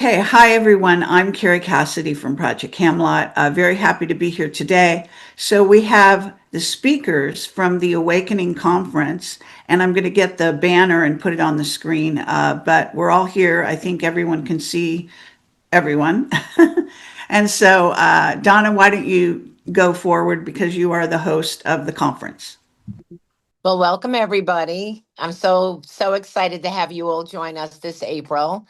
Hey, hi everyone. I'm Kerry Cassidy from Project Camelot. Very happy to be here today. So we have the speakers from the Awakening Conference, and I'm going to get the banner and put it on the screen. But we're all here. I think everyone can see everyone. And so, Donna, why don't you go forward because you are the host of the conference? Well, welcome everybody. I'm so excited to have you all join us this April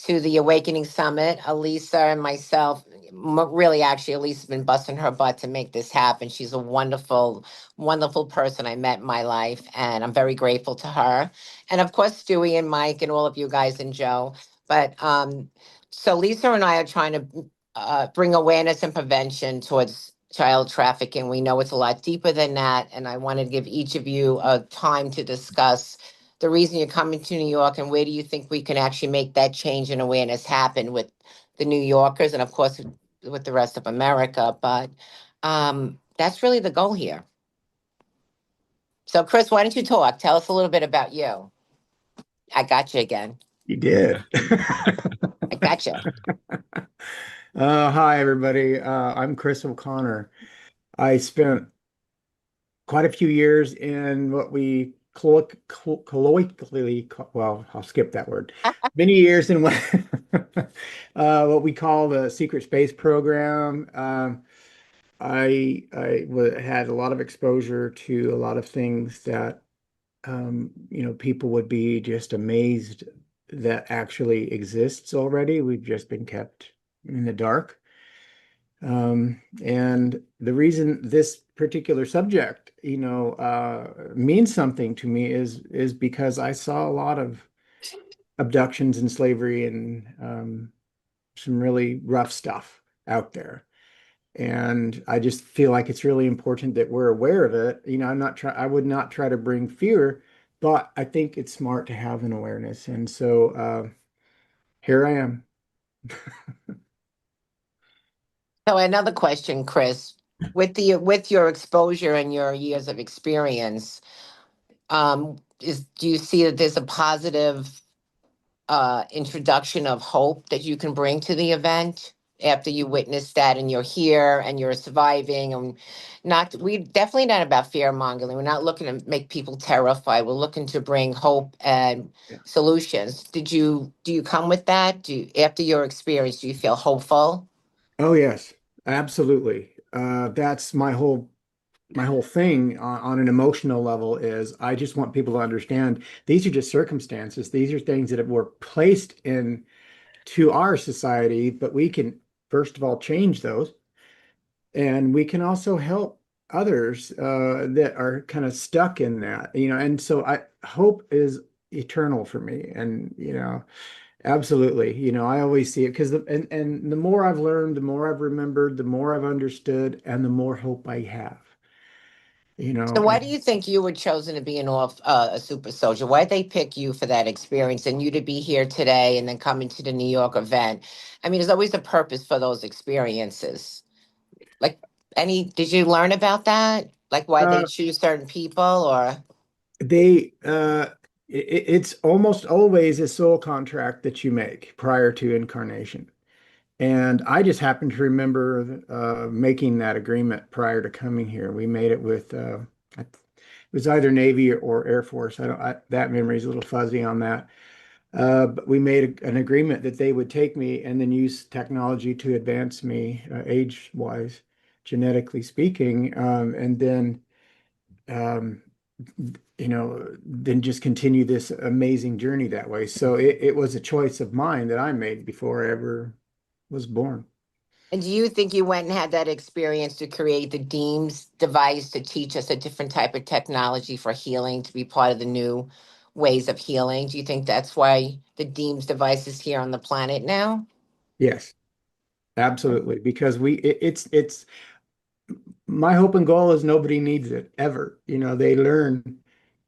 to the Awakening Summit. Elisa and myself, really, actually, Elisa's been busting her butt to make this happen. She's a wonderful person I met in my life, and I'm very grateful to her. And of course, Stewie and Mike and all of you guys and Joe. But so Lisa and I are trying to bring awareness and prevention towards child trafficking. We know it's a lot deeper than that. And I wanted to give each of you a time to discuss the reason you're coming to New York and where do you think we can actually make that change and awareness happen with the New Yorkers and, of course, with the rest of America. But that's really the goal here. So, Chris, why don't you talk? Tell us a little bit about you. I got you again. You did. I got you. Hi, everybody. I'm Chris O'Connor. I spent quite a few years in what we colloquially, well, I'll skip that word. Many years in what we call the secret space program. I had a lot of exposure to a lot of things that people would be just amazed that actually exists already. We've just been kept in the dark. And the reason this particular subject, means something to me is because I saw a lot of abductions and slavery and some really rough stuff out there. And I just feel like it's really important that we're aware of it. I would not try to bring fear, but I think it's smart to have an awareness. And so here I am. So another question, Chris, with your exposure and your years of experience, do you see that there's a positive introduction of hope that you can bring to the event after you witness that and you're here and you're surviving and not we definitely not about fear mongering. We're not looking to make people terrified. We're looking to bring hope and Yeah. solutions. Do you come with that? After your experience, do you feel hopeful? Oh yes, absolutely. That's my whole thing on an emotional level is I just want people to understand these are just circumstances. These are things that were placed in to our society, but we can first of all change those. And we can also help others that are kind of stuck in that, and so I hope is eternal for me. And, absolutely, I always see it because and the more I've learned, the more I've remembered, the more I've understood, and the more hope I have, So why do and you think you were chosen to be a super soldier? Why did they pick you for that experience and you to be here today and then coming to the New York event? I mean, there's always a purpose for those experiences. Like did you learn about that? Like why they uh, choose certain people or they it's almost always a soul contract that you make prior to incarnation. And I just happen to remember making that agreement prior to coming here. We made it with it was either Navy or Air Force. That memory is a little fuzzy on that. But we made an agreement that they would take me and then use technology to advance me age-wise, genetically speaking, and then um, then just continue this amazing journey that way. So it was a choice of mine that I made before I ever was born. and do you think you went and had that experience to create the Deems device to teach us a different type of technology for healing to be part of the new ways of healing? Do you think that's why the Deems device is here on the planet now? Yes, absolutely. Because it's my hope and goal is nobody needs it ever. They learn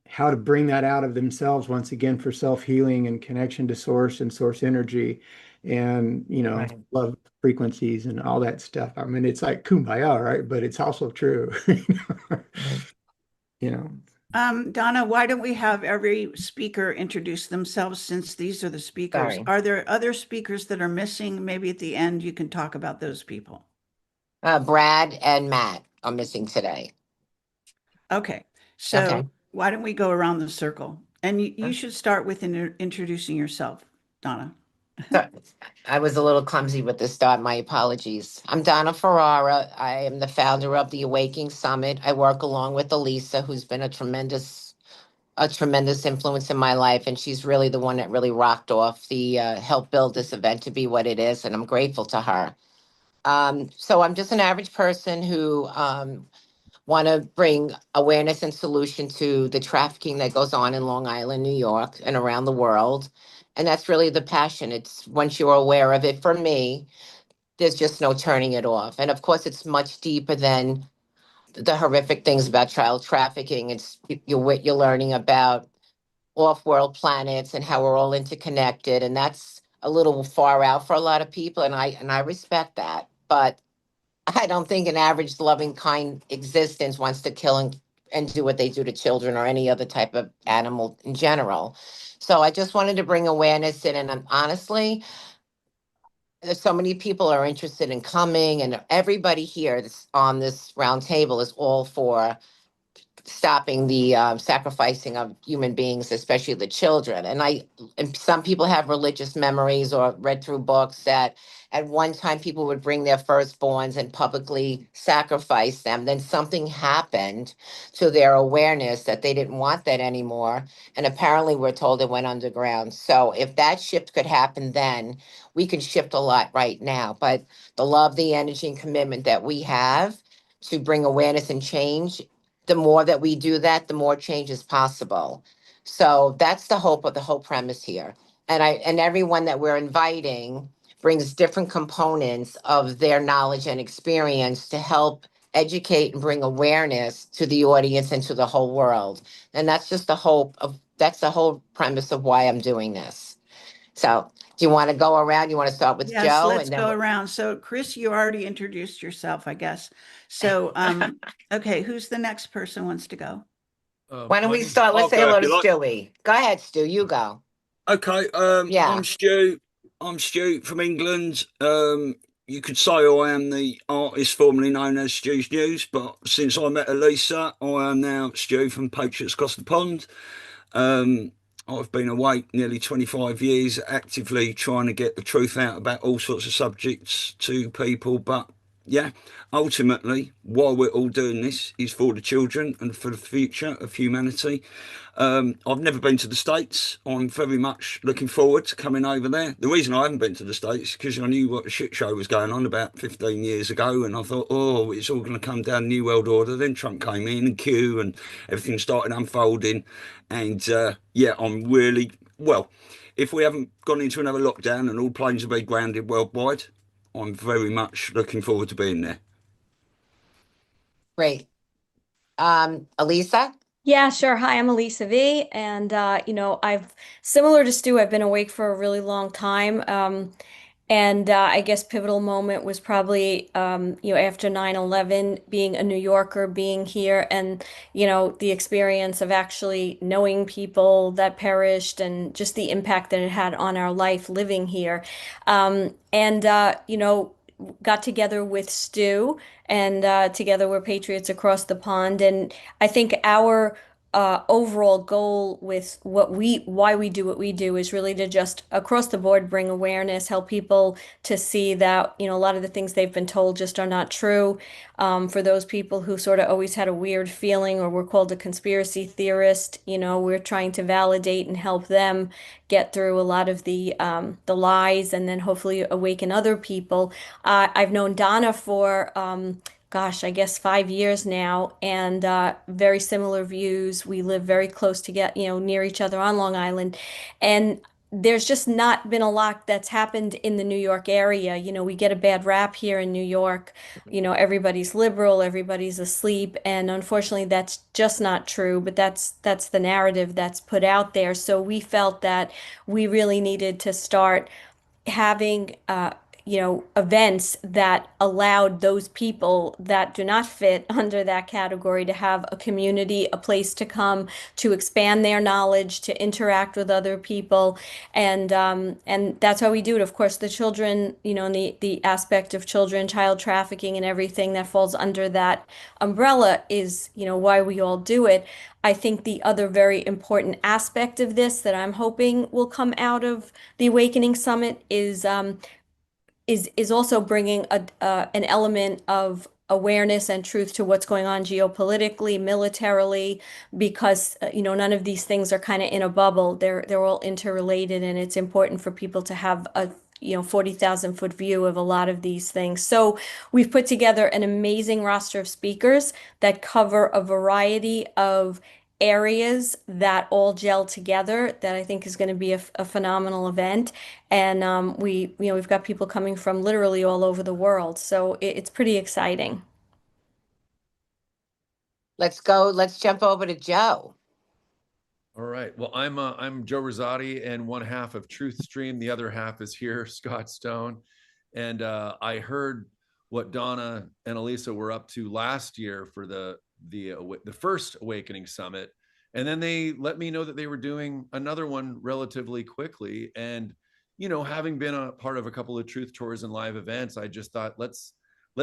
how to bring that out of themselves once again for self-healing and connection to source and source energy and, Right. love frequencies and all that stuff. I mean, it's like kumbaya, right? But it's also true. Right. You know. Donna, why don't we have every speaker introduce themselves since these are the speakers? Sorry. Are there other speakers that are missing? Maybe at the end you can talk about those people. Brad and Matt are missing today. Okay, so Okay. why don't we go around the circle? And you should start with introducing yourself, Donna. So I was a little clumsy with the start. My apologies. I'm Donna Ferrara. I am the founder of the Awakening Summit. I work along with Elisa, who's been a tremendous influence in my life, and she's really the one that really rocked off the help build this event to be what it is, and I'm grateful to her. So I'm just an average person who want to bring awareness and solution to the trafficking that goes on in Long Island, New York, and around the world. And that's really the passion. It's once you're aware of it, for me, there's just no turning it off. And of course, it's much deeper than the horrific things about child trafficking. You're learning about off-world planets and how we're all interconnected, and that's a little far out for a lot of people, and I respect that. But I don't think an average loving kind existence wants to kill and do what they do to children or any other type of animal in general. So I just wanted to bring awareness in, and honestly, there's so many people are interested in coming, and everybody here that's on this round table is all for stopping the sacrificing of human beings, especially the children. And some people have religious memories or read through books that at one time people would bring their firstborns and publicly sacrifice them. Then something happened to their awareness that they didn't want that anymore. And apparently we're told it went underground. So if that shift could happen then, we can shift a lot right now. But the love, the energy, and commitment that we have to bring awareness and change, the more that we do that, the more change is possible. So that's the hope of the whole premise here. And everyone that we're inviting brings different components of their knowledge and experience to help educate and bring awareness to the audience and to the whole world. And that's the whole premise of why I'm doing this. So do you want to go around? You want to start with Yes, Joe let's and then go around. So Chris, you already introduced yourself, I guess. So, okay, who's the next person wants to go? why don't My we name's start? Let's I'll say go if hello to you like. Stewie. Go ahead, Stu, you go. Okay, I'm Yeah. Stu. I'm Stu from England. You could say I am the artist formerly known as Stu's News, but since I met Elisa, I am now Stu from Patriots Across the Pond. Um, I've been awake nearly 25 years, actively trying to get the truth out about all sorts of subjects to people. But yeah, ultimately, why we're all doing this is for the children and for the future of humanity. I've never been to the States. I'm very much looking forward to coming over there. The reason I haven't been to the States is because I knew what a shit show was going on about 15 years ago, and I thought, oh, it's all going to come down New World Order. Then Trump came in and Q, and everything started unfolding. And yeah, I'm really well. If we haven't gone into another lockdown and all planes will be grounded worldwide, I'm very much looking forward to being there. Great. Elisa? Yeah, sure. Hi, I'm Elisa V. And, I've, similar to Stu, I've been awake for a really long time. And I guess pivotal moment was probably, after 9/11, being a New Yorker, being here, and, the experience of actually knowing people that perished and just the impact that it had on our life living here. Got together with Stu, and together we're Patriots Across the Pond. And I think our overall goal with why we do what we do is really to just across the board bring awareness, help people to see that, a lot of the things they've been told just are not true. For those people who sort of always had a weird feeling or were called a conspiracy theorist, we're trying to validate and help them get through a lot of the lies, and then hopefully awaken other people. I've known Donna for gosh, I guess 5 years now, and very similar views. We live very close to near each other on Long Island, and there's just not been a lot that's happened in the New York area. We get a bad rap here in New York. Everybody's liberal, everybody's asleep, and unfortunately, that's just not true. But that's the narrative that's put out there. So we felt that we really needed to start having events that allowed those people that do not fit under that category to have a community, a place to come, to expand their knowledge, to interact with other people, and that's how we do it. Of course, the children, and the aspect of children, child trafficking, and everything that falls under that umbrella is, why we all do it. I think the other very important aspect of this that I'm hoping will come out of the Awakening Summit is also bringing an element of awareness and truth to what's going on geopolitically, militarily, because none of these things are kind of in a bubble. They're all interrelated, and it's important for people to have a 40,000-foot view of a lot of these things. So we've put together an amazing roster of speakers that cover a variety of areas that all gel together, that I think is going to be a phenomenal event. And we've got people coming from literally all over the world. So it's pretty exciting. Let's go. Let's jump over to Joe. All right. Well, I'm Joe Rosati, and one half of Truth Stream. The other half is here, Scott Stone. And I heard what Donna and Elisa were up to last year for the first Awakening Summit, and then they let me know that they were doing another one relatively quickly. And having been a part of a couple of Truth Tours and live events, I just thought let's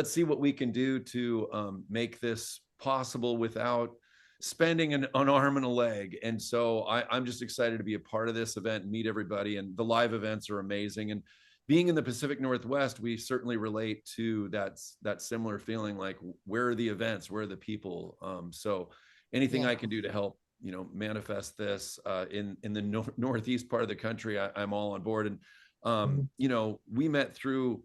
see what we can do to make this possible without spending an arm and a leg. And so I'm just excited to be a part of this event and meet everybody. And the live events are amazing. And being in the Pacific Northwest, we certainly relate to that similar feeling, like, where are the events, where are the people? So anything I can do to help, manifest this in the Northeast part of the country, I'm all on board. And, we met through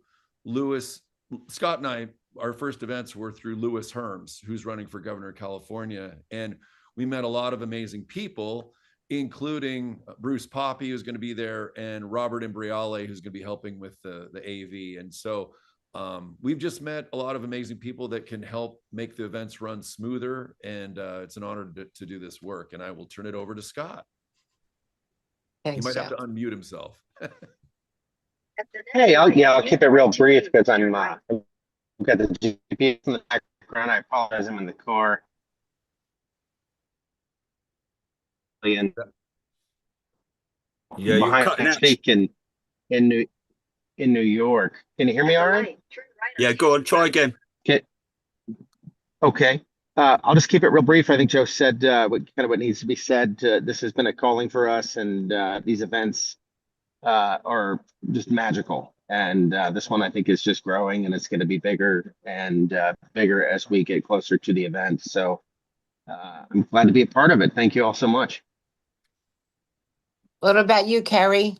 Scott and I, our first events were through Lewis Herms, who's running for governor of California. And we met a lot of amazing people, including Bruce Poppy, who's going to be there, and Robert Imbriale, who's going to be helping with the AV. And so we've just met a lot of amazing people that can help make the events run smoother. And it's an honor to do this work. And I will turn it over to Scott. Thanks, He might Joe. have to unmute himself. Hey, I'll keep it real brief because I've got the GPS in the background. I apologize, I'm in the car. And Yeah, you're behind cutting I out. speak in New York. Can you hear me all right? Yeah, go on, try again. Okay. I'll just keep it real brief. I think Joe said what needs to be said. This has been a calling for us, and these events are just magical. And this one, I think, is just growing, and it's going to be bigger and bigger as we get closer to the event. So I'm glad to be a part of it. Thank you all so much. What about you, Kerry?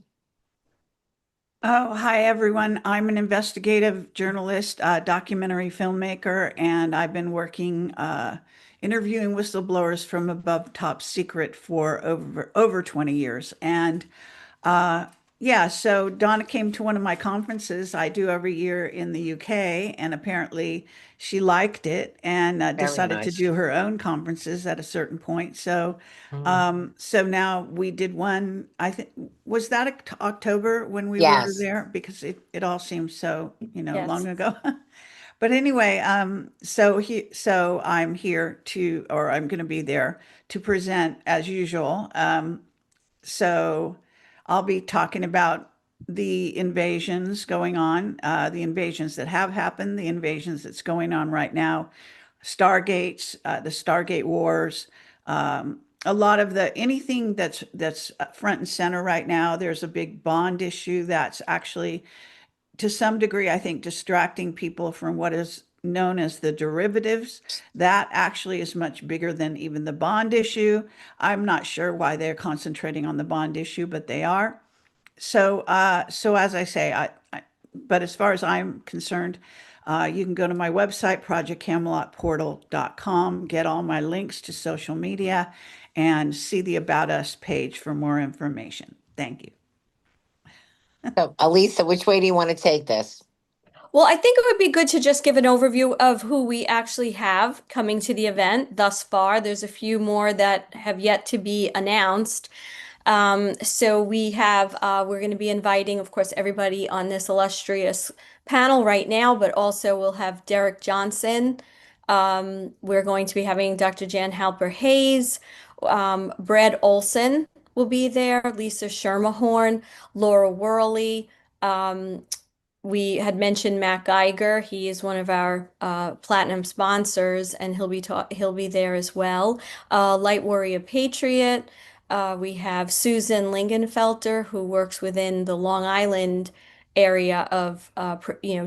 Oh, hi, everyone. I'm an investigative journalist, documentary filmmaker, and I've been working interviewing whistleblowers from above top secret for over 20 years. And yeah, so Donna came to one of my conferences I do every year in the UK, and apparently she liked it and decided to nice. do her own conferences at a certain point. So, so now we did one. I think was that October when we were Yes. there, because it all seems so Yes. long ago. But anyway, so I'm here to, or I'm going to be there to present as usual. So I'll be talking about the invasions going on, the invasions that have happened, the invasions that's going on right now, Stargates, the Stargate wars, a lot of anything that's front and center right now. There's a big bond issue that's actually, to some degree, I think, distracting people from what is known as the derivatives. That actually is much bigger than even the bond issue. I'm not sure why they're concentrating on the bond issue, but they are. So, so as I say, but as far as I'm concerned, you can go to my website, projectcamelotportal.com, get all my links to social media, and see the About Us page for more information. Thank you. So, Elisa, which way do you want to take this? Well, I think it would be good to just give an overview of who we actually have coming to the event thus far. There's a few more that have yet to be announced. So we're going to be inviting, of course, everybody on this illustrious panel right now, but also we'll have Derek Johnson. We're going to be having Dr. Jan Halper Hayes, Brad Olson will be there, Lisa Schermerhorn, Laura Worley. Um, we had mentioned Matt Geiger. He is one of our platinum sponsors, and he'll be there as well. Light Warrior Patriot. We have Susan Lingenfelter, who works within the Long Island area of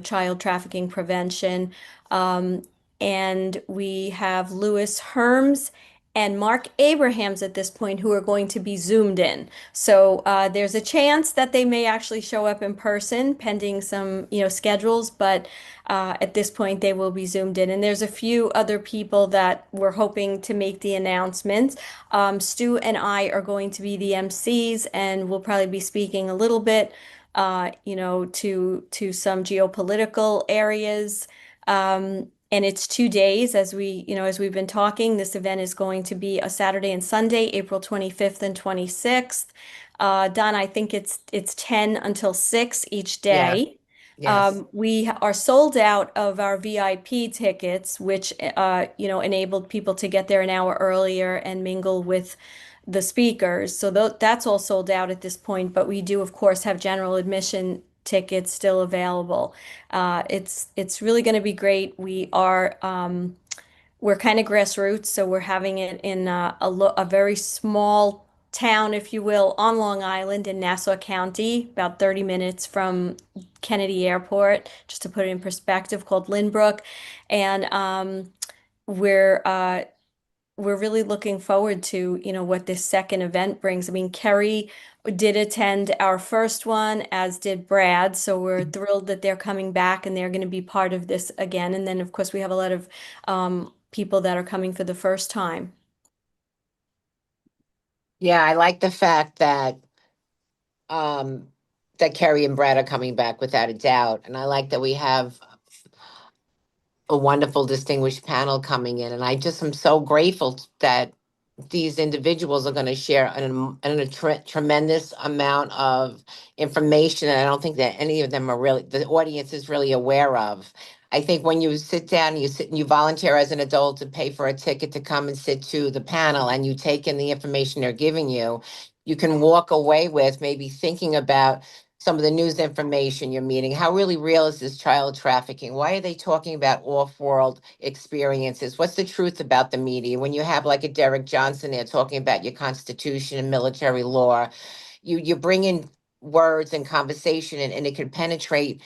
child trafficking prevention. Um, and we have Lewis Herms and Mark Abrahams at this point, who are going to be zoomed in. So there's a chance that they may actually show up in person, pending some schedules. But at this point, they will be zoomed in. And there's a few other people that we're hoping to make the announcements. Stu and I are going to be the MCs, and we'll probably be speaking a little bit, to some geopolitical areas. And it's 2 days, as we've been talking. This event is going to be a Saturday and Sunday, April 25th and 26th. Donna, I think it's 10 until 6 each Yeah. day. Yes. We are sold out of our VIP tickets, which enabled people to get there an hour earlier and mingle with the speakers. So that's all sold out at this point, but we do, of course, have general admission tickets still available. It's really going to be great. We're kind of grassroots, so we're having it in a very small town, if you will, on Long Island in Nassau County, about 30 minutes from Kennedy Airport, just to put it in perspective, called Lynbrook. And we're uh, we're really looking forward to, what this second event brings. I mean, Kerry did attend our first one, as did Brad. So we're thrilled that they're coming back and they're going to be part of this again. And then, of course, we have a lot of people that are coming for the first time. Yeah, I like the fact um that Kerry and Brad are coming back without a doubt. And I like that we have a wonderful distinguished panel coming in. And I just am so grateful that these individuals are going to share tremendous amount of information. And I don't think that any of them are really, the audience is really aware of. I think when you sit down, you sit and you volunteer as an adult to pay for a ticket to come and sit to the panel, and you take in the information they're giving you can walk away with maybe thinking about some of the news information you're meeting. How really real is this child trafficking? Why are they talking about off-world experiences? What's the truth about the media? When you have like a Derek Johnson there talking about your constitution and military law, you bring in words and conversation, and it can penetrate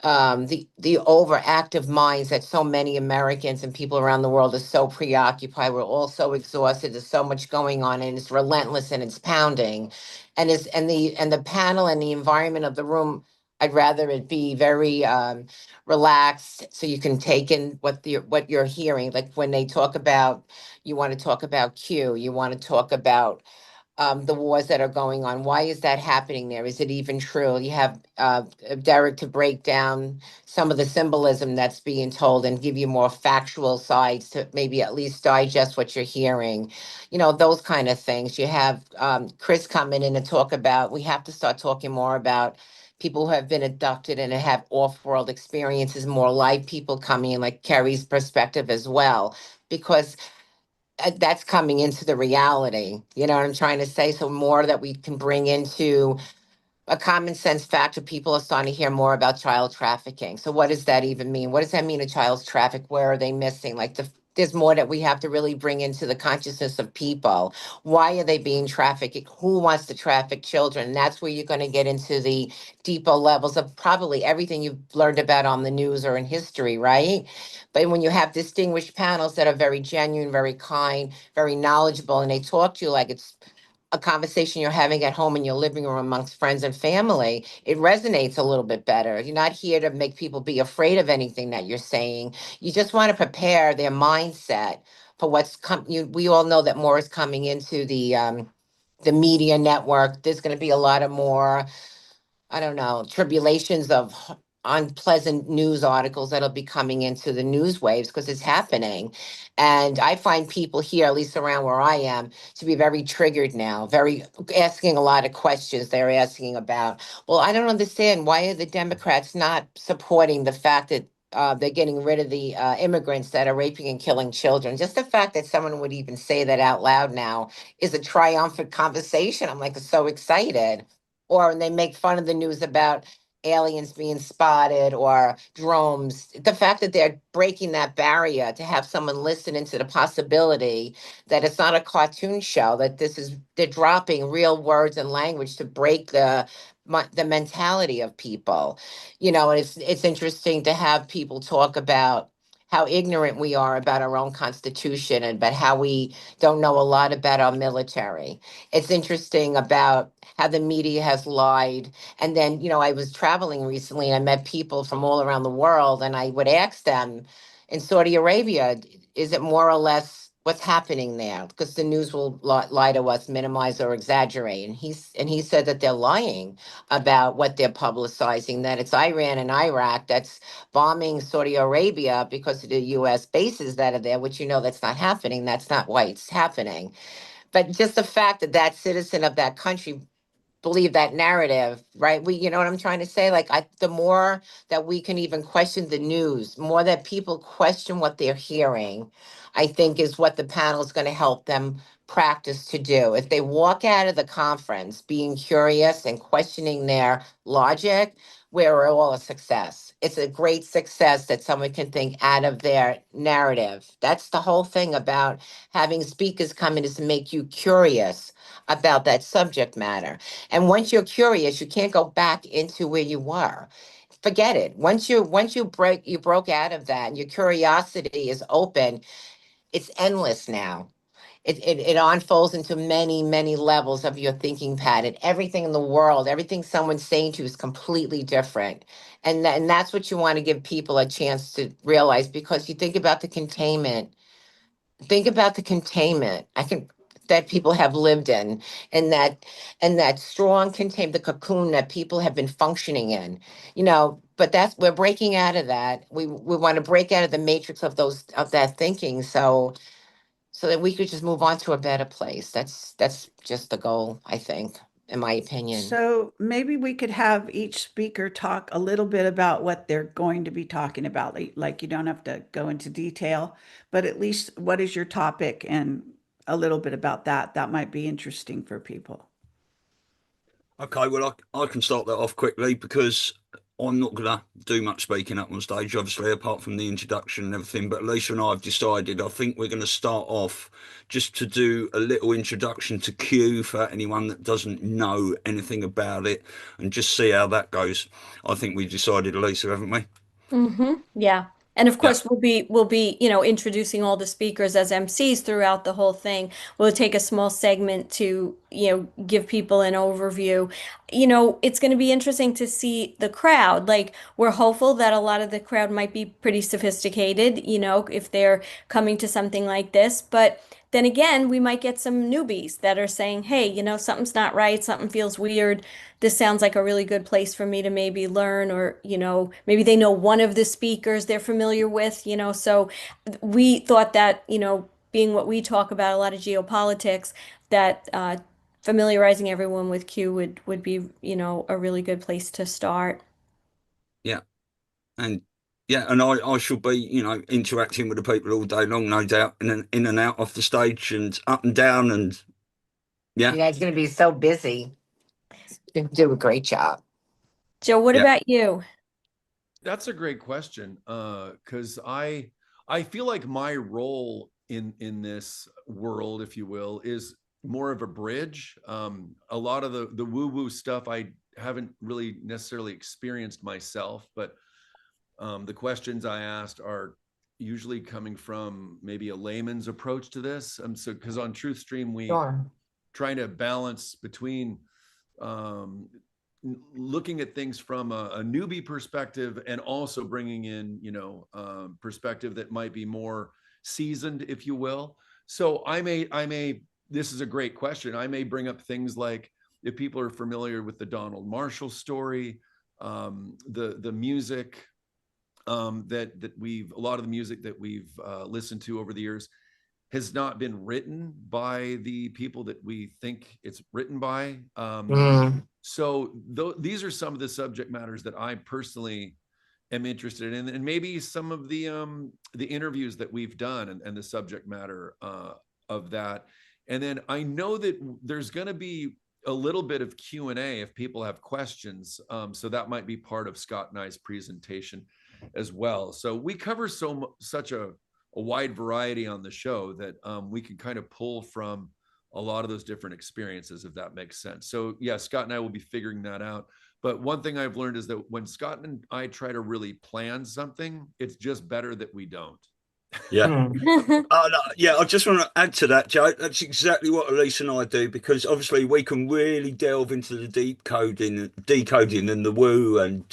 the overactive minds that so many Americans and people around the world are so preoccupied. We're all so exhausted. There's so much going on, and it's relentless and it's pounding. And the panel and the environment of the room, I'd rather it be very relaxed, so you can take in what you're hearing. Like when they talk about, you want to talk about Q, you want to talk about the wars that are going on. Why is that happening there? Is it even true? You have Derek to break down some of the symbolism that's being told and give you more factual sides to maybe at least digest what you're hearing. Those kind of things. You have Chris come in and talk about, we have to start talking more about people who have been abducted and have off-world experiences, more live people coming in, like Kerry's perspective as well, because that's coming into the reality. You know what I'm trying to say? So more that we can bring into a common sense factor. People are starting to hear more about child trafficking. So what does that even mean? What does that mean, a child's traffic? Where are they missing? There's more that we have to really bring into the consciousness of people. Why are they being trafficked? Who wants to traffic children? And that's where you're going to get into the deeper levels of probably everything you've learned about on the news or in history, right? But when you have distinguished panels that are very genuine, very kind, very knowledgeable, and they talk to you like it's a conversation you're having at home in your living room amongst friends and family, it resonates a little bit better. You're not here to make people be afraid of anything that you're saying. You just want to prepare their mindset for what's coming. We all know that more is coming into the media network. There's going to be a lot of more, I don't know, tribulations of unpleasant news articles that'll be coming into the news waves because it's happening. And I find people here, at least around where I am, to be very triggered now, very asking a lot of questions. They're asking about, well, I don't understand, why are the Democrats not supporting the fact that they're getting rid of the immigrants that are raping and killing children? Just the fact that someone would even say that out loud now is a triumphant conversation. I'm like so excited. Or when they make fun of the news about aliens being spotted or drones, the fact that they're breaking that barrier to have someone listen into the possibility that it's not a cartoon show, that they're dropping real words and language to break the mentality of people. And it's interesting to have people talk about how ignorant we are about our own constitution and about how we don't know a lot about our military. It's interesting about how the media has lied. And then, I was traveling recently and I met people from all around the world, and I would ask them, in Saudi Arabia, is it more or less what's happening there? Because the news will lie to us, minimize or exaggerate. And he said that they're lying about what they're publicizing, that it's Iran and Iraq that's bombing Saudi Arabia because of the US bases that are there, which that's not happening. That's not why it's happening. But just the fact that that citizen of that country believe that narrative, right? You know what I'm trying to say? Like, the more that we can even question the news, more that people question what they're hearing, I think is what the panel is going to help them practice to do. If they walk out of the conference being curious and questioning their logic, we're all a success. It's a great success that someone can think out of their narrative. That's the whole thing about having speakers come in, is to make you curious about that subject matter. And once you're curious, you can't go back into where you were. Forget it. Once you broke out of that and your curiosity is open, it's endless now. It unfolds into many, many levels of your thinking pattern. Everything in the world, everything someone's saying to you is completely different. And that's what you want to give people a chance to realize, because you think about the containment. Think about the containment I can that people have lived in, and that strong contain the cocoon that people have been functioning in. But we're breaking out of that. We want to break out of the matrix of that thinking, so that we could just move on to a better place. That's just the goal, I think, in my opinion. So maybe we could have each speaker talk a little bit about what they're going to be talking about. Like you don't have to go into detail, but at least what is your topic and a little bit about that. That might be interesting for people. Okay, well, I can start that off quickly because I'm not going to do much speaking up on stage, obviously, apart from the introduction and everything. But Lisa and I have decided, I think we're going to start off just to do a little introduction to Q for anyone that doesn't know anything about it, and just see how that goes. I think we decided, Lisa, haven't we? Yeah. And of Yeah. course, we'll be, introducing all the speakers as MCs throughout the whole thing. We'll take a small segment to, give people an overview. It's going to be interesting to see the crowd. Like, we're hopeful that a lot of the crowd might be pretty sophisticated, if they're coming to something like this. But then again, we might get some newbies that are saying, hey, something's not right, something feels weird. This sounds like a really good place for me to maybe learn, or, maybe they know one of the speakers they're familiar with, So we thought that, being what we talk about, a lot of geopolitics, that familiarizing everyone with Q would be, a really good place to start. Yeah. And yeah, and I shall be, interacting with the people all day long, no doubt, in and out off the stage and up and down, and yeah. You guys are going to be so busy. You do a great job. Joe, what Yeah. about you? That's a great question, because I feel like my role in this world, if you will, is more of a bridge. A lot of the woo woo stuff I haven't really necessarily experienced myself, but the questions I asked are usually coming from maybe a layman's approach to this. So because on TruthStream we Sure. trying to balance between um, looking at things from a newbie perspective and also bringing in, perspective that might be more seasoned, if you will. So I may, this is a great question. I may bring up things like, if people are familiar with the Donald Marshall story, The music a lot of the music that we've listened to over the years has not been written by the people that we think it's written by. So these are some of the subject matters that I personally am interested in, and maybe some of the interviews that we've done and the subject matter of that. And then I know that there's going to be a little bit of Q&A if people have questions. So that might be part of Scott and I's presentation as well. So we cover such a wide variety on the show that we can kind of pull from a lot of those different experiences, if that makes sense. So yeah, Scott and I will be figuring that out. But one thing I've learned is that when Scott and I try to really plan something, it's just better that we don't. Yeah. No, yeah, I just want to add to that, Joe. That's exactly what Elise and I do, because obviously we can really delve into the decoding and the woo and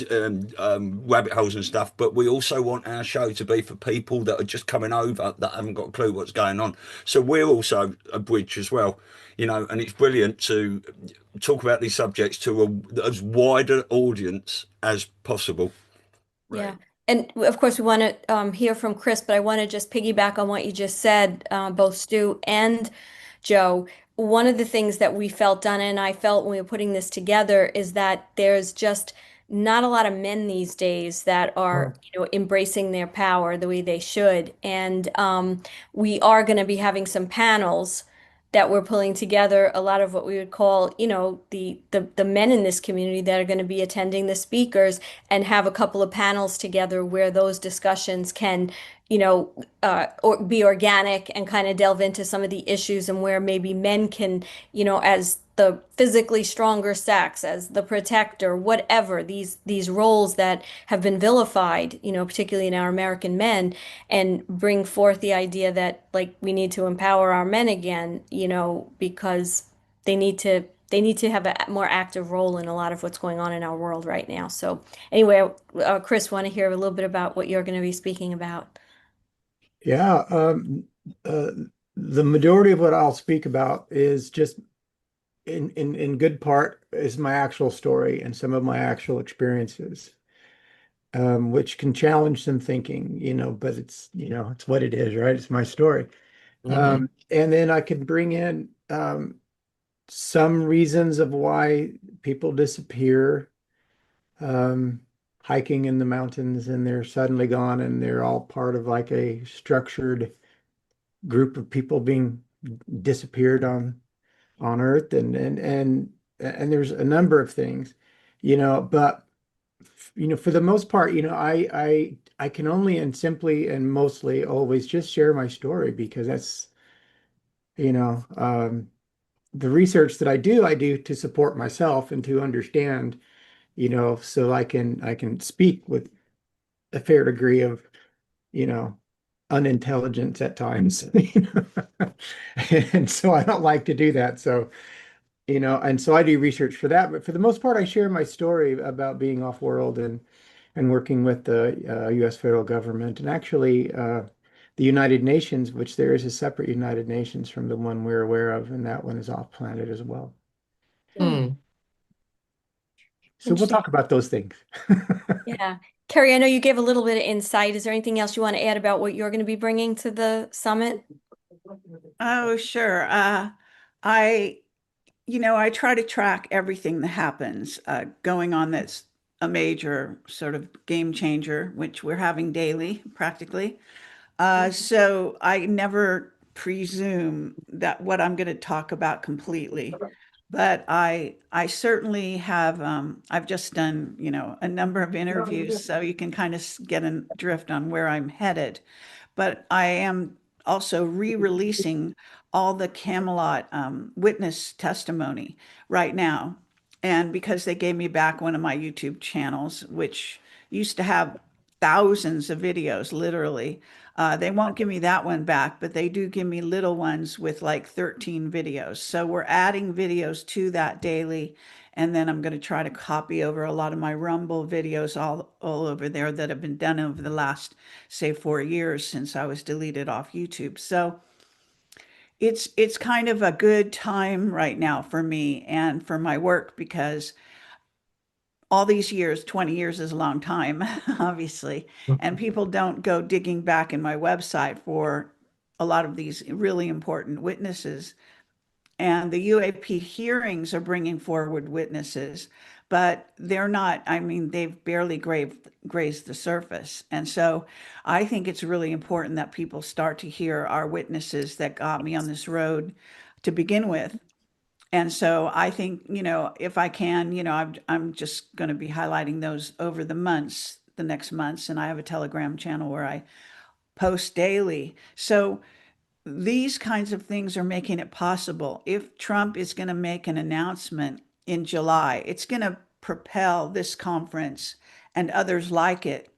rabbit holes and stuff. But we also want our show to be for people that are just coming over that haven't got a clue what's going on. So we're also a bridge as well, and it's brilliant to talk about these subjects to as wide an audience as possible. Right. Yeah. And of course, we want to hear from Chris, but I want to just piggyback on what you just said, both Stu and Joe. One of the things that we felt, Donna and I felt when we were putting this together, is that there's just not a lot of men these days that are, embracing their power the way they should. And we are going to be having some panels that we're pulling together, a lot of what we would call, the men in this community that are going to be attending the speakers, and have a couple of panels together where those discussions can, or be organic and kind of delve into some of the issues, and where maybe men can, as the physically stronger sex, as the protector, whatever, these roles that have been vilified, particularly in our American men, and bring forth the idea that, like, we need to empower our men again, because they need to have a more active role in a lot of what's going on in our world right now. So anyway, Chris, want to hear a little bit about what you're going to be speaking about? Yeah, uh, the majority of what I'll speak about is just in good part is my actual story and some of my actual experiences, which can challenge some thinking, but it's what it is, right? It's my story. And then I can bring in some reasons of why people disappear, hiking in the mountains, and they're suddenly gone, and they're all part of like a structured group of people being disappeared on Earth, and there's a number of things, but for the most part, I can only and simply and mostly always just share my story, because that's, the research that I do to support myself and to understand, so I can speak with a fair degree of, you know, unintelligence at times. And so I don't like to do that. So, and so I do research for that. But for the most part, I share my story about being off world and working with the US federal government, and actually the United Nations, which there is a separate United Nations from the one we're aware of, and that one is off planet as well. So we'll Interesting. talk about those things. Yeah. Kerry, I know you gave a little bit of insight. Is there anything else you want to add about what you're going to be bringing to the summit? Oh, sure. I try to track everything that happens going on that's a major sort of game changer, which we're having daily practically. So I never presume that what I'm going to talk about completely, but I certainly have I've just done, a number of interviews, so you can kind of get a drift on where I'm headed. But I am also re-releasing all the Camelot witness testimony right now. And because they gave me back one of my YouTube channels, which used to have thousands of videos, literally. They won't give me that one back, but they do give me little ones with like 13 videos. So we're adding videos to that daily. And then I'm going to try to copy over a lot of my Rumble videos all over there that have been done over the last, say, 4 years since I was deleted off YouTube. So it's kind of a good time right now for me and for my work, because all these years, 20 years is a long time, obviously, and people don't go digging back in my website for a lot of these really important witnesses. And the UAP hearings are bringing forward witnesses, but they're not, I mean, they've barely grazed the surface. And so I think it's really important that people start to hear our witnesses that got me on this road to begin with. And so I think, if I can, I'm just going to be highlighting those over the next months. And I have a Telegram channel where I post daily. So these kinds of things are making it possible. If Trump is going to make an announcement in July, it's going to propel this conference and others like it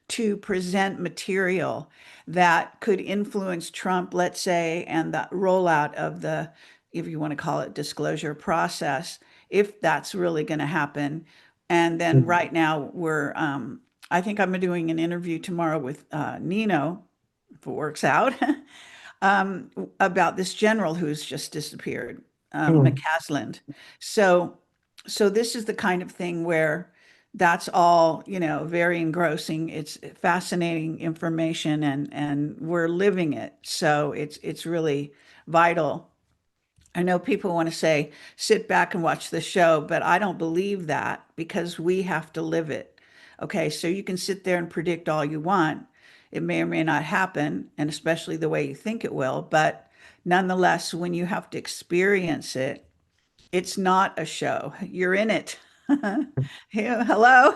to present material that could influence Trump, let's say, and the rollout of the, if you want to call it, disclosure process, if that's really going to happen. And then right now I think I'm doing an interview tomorrow with Nino, if it works out, about this general who's just disappeared, McCasland. So, so this is the kind of thing where that's all, very engrossing. It's fascinating information, and we're living it. So it's really vital. I know people want to say, sit back and watch the show, but I don't believe that because we have to live it. Okay, so you can sit there and predict all you want. It may or may not happen, and especially the way you think it will. But nonetheless, when you have to experience it, it's not a show. You're in it. Yeah, hello.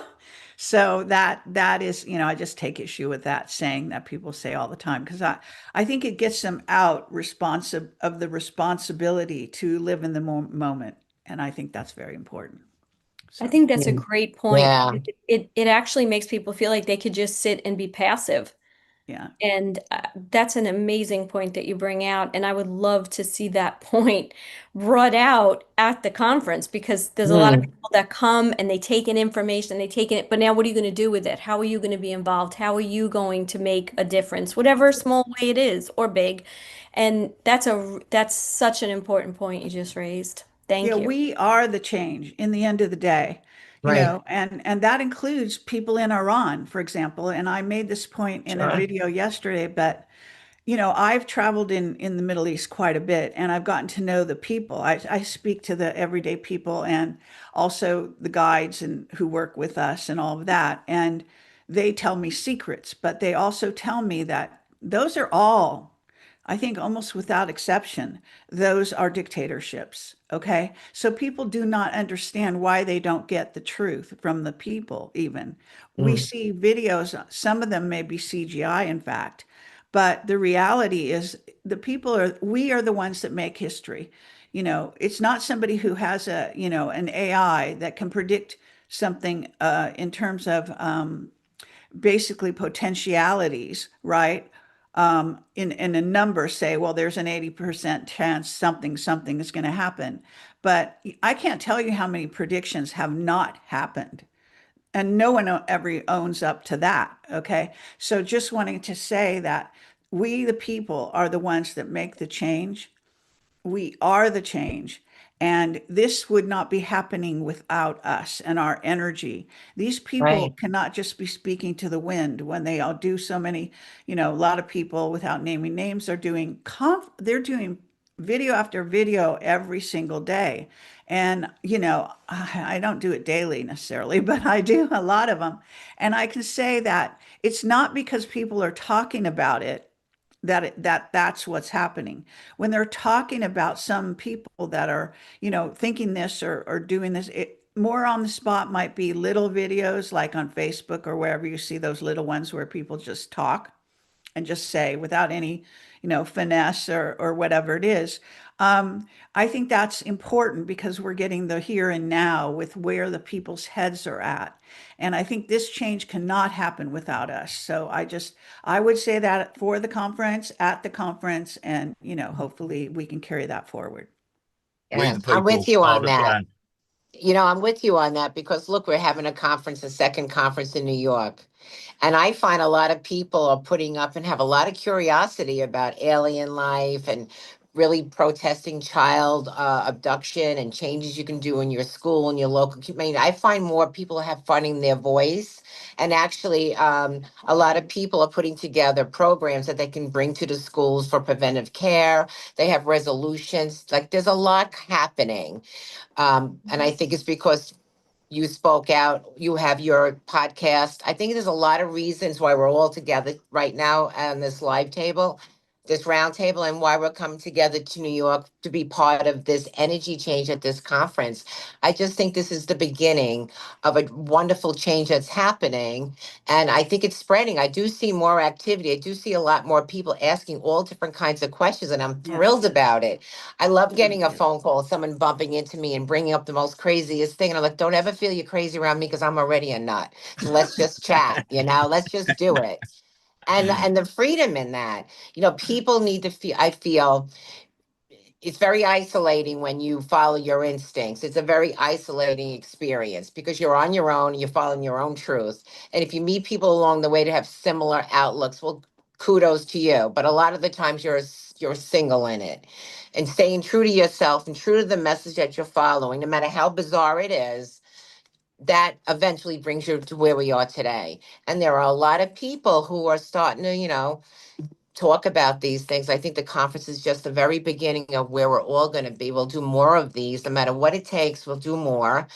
So that is, I just take issue with that saying that people say all the time because I think it gets them out responsive of the responsibility to live in the moment, and I think that's very important. I So think that's a great point. Yeah. It actually makes people feel like they could just sit and be passive. yeah, And that's an amazing point that you bring out. And I would love to see that point brought out at the conference because there's a lot of people that come and they take in information, they take it, but now what are you going to do with it? How are you going to be involved? How are you going to make a difference, whatever small way it is or big? And that's such an important point you just raised. yeah, Thank you. we are the change in the end of the day, Right. and that includes people in Iran, for example. And I made this point in a video yesterday, but I've traveled in the Middle East quite a bit, and I've gotten to know the people. I speak to the everyday people and also the guides and who work with us and all of that. And they tell me secrets, but they also tell me that those are all, I think almost without exception, those are dictatorships. Okay. So people do not understand why they don't get the truth from the people, even. We see videos, some of them may be CGI, in fact, but the reality is we are the ones that make history. It's not somebody who has an AI that can predict something in terms of basically potentialities, right? In a number, say, well, there's an 80% chance something is going to happen. But I can't tell you how many predictions have not happened. And no one ever owns up to that. Okay. So just wanting to say that we, the people, are the ones that make the change. We are the change. And this would not be happening without us and our energy. These people Right. cannot just be speaking to the wind when they all do so many, a lot of people without naming names are doing they're doing video after video every single day. And, I don't do it daily necessarily, but I do a lot of them. And I can say that it's not because people are talking about it that's what's happening when they're talking about some people that are thinking this or doing this. More on the spot might be little videos like on Facebook or wherever you see those little ones where people just talk and just say without any finesse or whatever it is. I think that's important because we're getting the here and now with where the people's heads are at. And I think this change cannot happen without us. So I would say that for the conference, at the conference, and hopefully we can carry that forward. We the Yes, I'm with people you are on the that. plan. I'm with you on that because look, we're having a conference, a second conference in New York. And I find a lot of people are putting up and have a lot of curiosity about alien life and really protesting child abduction and changes you can do in your school and your local community. I find more people have finding their voice, and actually, a lot of people are putting together programs that they can bring to the schools for preventive care. They have resolutions. Like, there's a lot happening, and I think it's because you spoke out, you have your podcast. I think there's a lot of reasons why we're all together right now on this live table, this round table, and why we're coming together to New York to be part of this energy change at this conference. I just think this is the beginning of a wonderful change that's happening. And I think it's spreading. I do see more activity. I do see a lot more people asking all different kinds of questions, and I'm thrilled about it. I love getting a phone call, someone bumping into me and bringing up the most craziest thing. And I'm like, don't ever feel you're crazy around me because I'm already a nut. So let's just chat, let's just do it. And the freedom in that, people need to feel, I feel it's very isolating when you follow your instincts. It's a very isolating experience because you're on your own, you're following your own truth. And if you meet people along the way to have similar outlooks, well, kudos to you. But a lot of the times you're single in it. And staying true to yourself and true to the message that you're following, no matter how bizarre it is, that eventually brings you to where we are today. And there are a lot of people who are starting to, talk about these things. I think the conference is just the very beginning of where we're all going to be. We'll do more of these, no matter what it takes, we'll do more.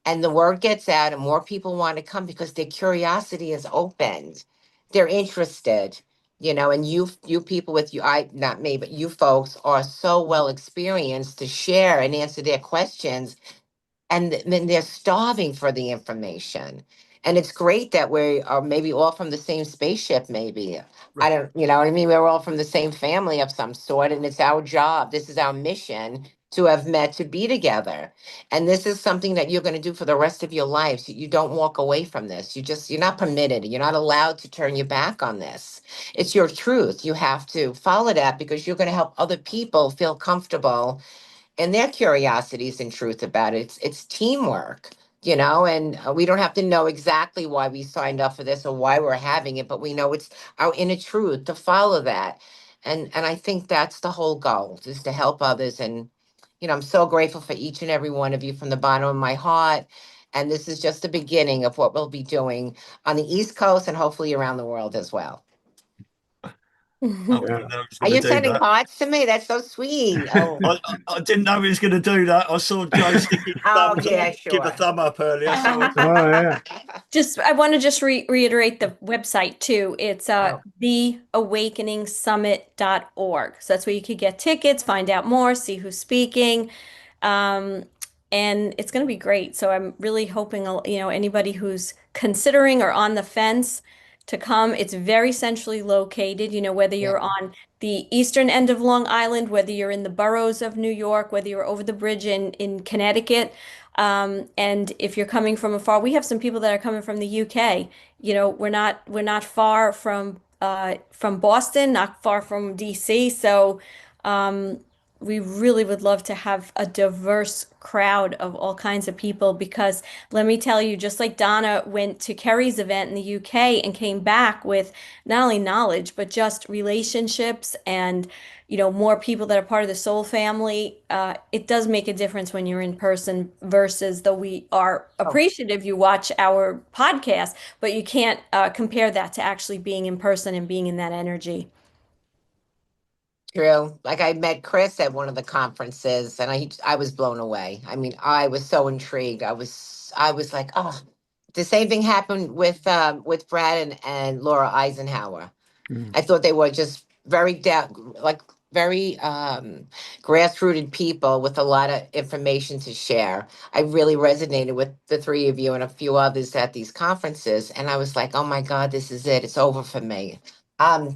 And the word gets out and more people want to come because their curiosity is opened. They're interested, and you people with you, not me, but you folks are so well experienced to share and answer their questions, and then they're starving for the information. And it's great that we are maybe all from the same spaceship, maybe. I Right. don't, you know what I mean? We're all from the same family of some sort, and it's our job. This is our mission to have met to be together. And this is something that you're going to do for the rest of your life. You don't walk away from this. You're not permitted. You're not allowed to turn your back on this. It's your truth. You have to follow that because you're going to help other people feel comfortable and their curiosities and truth about it. It's teamwork, and we don't have to know exactly why we signed up for this or why we're having it, but we know it's our inner truth to follow that. And I think that's the whole goal, is to help others. And, I'm so grateful for each and every one of you from the bottom of my heart. And this is just the beginning of what we'll be doing on the East Coast and hopefully around the world as well. I Yeah. didn't know he was Are going you to do sending that. hearts to me? That's so sweet. Oh, I didn't know he was going to do that. I saw Joe sticking oh thumbs yeah, up, give a sure. thumb up earlier. So I Oh, yeah. I want to just reiterate the website too. It's Oh, theawakeningsummit.org. So that's where you could get tickets, find out more, see who's speaking. Um, and it's going to be great. So I'm really hoping, anybody who's considering or on the fence to come. It's very centrally located, whether yeah. you're on the eastern end of Long Island, whether you're in the boroughs of New York, whether you're over the bridge in Connecticut. And if you're coming from afar, we have some people that are coming from the UK. We're not far from Boston, not far from DC. So we really would love to have a diverse crowd of all kinds of people because let me tell you, just like Donna went to Kerry's event in the UK and came back with not only knowledge, but just relationships and, more people that are part of the soul family. It does make a difference when you're in person versus though we are Oh, appreciative you watch our podcast, but you can't compare that to actually being in person and being in that energy. true. Like, I met Chris at one of the conferences and I was blown away. I mean, I was so intrigued. I was like, oh, the same thing happened with Brad and Laura Eisenhower. Mm. I thought they were just very down, like very grassrooted people with a lot of information to share. I really resonated with the three of you and a few others at these conferences, and I was like, "Oh my God, this is it! It's over for me. I'm